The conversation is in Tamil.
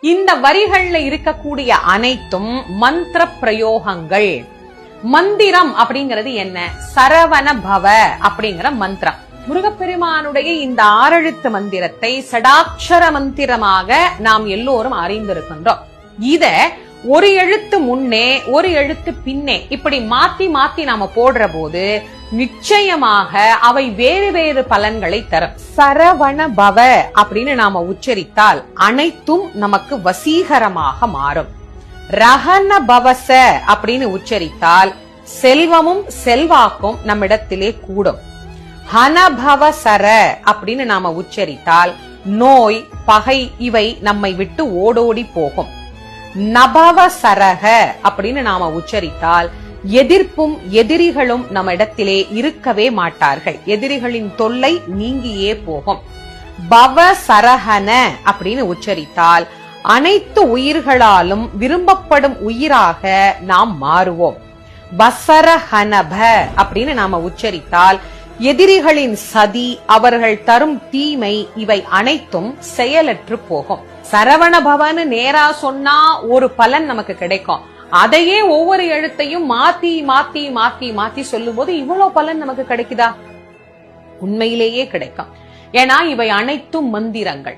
இந்த வரிகள்ல இருக்கக்கூடிய அனைத்தும் மந்திர பிரயோகங்கள். மந்திரம் அப்படிங்கிறது என்ன? சரவண பவ அப்படிங்கிற மந்திரம். முருகப்பெருமானுடைய இந்த 6 எழுத்து மந்திரத்தை சடாட்சர மந்திரமாக நாம் எல்லோரும் அறிந்திருக்கின்றோம். இத ஒரு எழுத்து முன்னே ஒரு எழுத்து பின்னே இப்படி மாத்தி மாத்தி நாம போடுற போது நிச்சயமாக அவை வேறு வேறு பலன்களை தரும். சரவண பவ அப்படின்னு நாம உச்சரித்தால் அனைத்தும் நமக்கு வசீகரமாக மாறும். ரஹன பவச அப்படின்னு உச்சரித்தால் செல்வமும் செல்வாக்கும் நம்மிடத்திலே கூடும். ஹனபவ சர அப்படின்னு நாம உச்சரித்தால் நோய் பகை இவை நம்மை விட்டு ஓடோடி போகும். நபவ சரக அப்படின்னு நாம உச்சரித்தால் எதிர்ப்பும் எதிரிகளும் நம்ம இடத்திலே இருக்கவே மாட்டார்கள். எதிரிகளின் தொல்லை நீங்கியே போகும். பவ சரஹன அப்படின்னு உச்சரித்தால் அனைத்து உயிர்களாலும் விரும்பப்படும் உயிராக நாம் மாறுவோம். வசரஹனப அப்படின்னு நாம உச்சரித்தால் எதிரிகளின் சதி, அவர்கள் தரும் தீமை இவை அனைத்தும் செயலற்று போகும். சரவண பவன்னு நேரா சொன்னா ஒரு பலன் நமக்கு கிடைக்கும். அதையே ஒவ்வொரு எழுத்தையும் மாத்தி மாத்தி மாத்தி மாத்தி சொல்லும் போது இவ்வளவு பலன் நமக்கு கிடைக்குதா? உண்மையிலேயே கிடைக்கும். ஏன்னா இவை அனைத்தும் மந்திரங்கள்.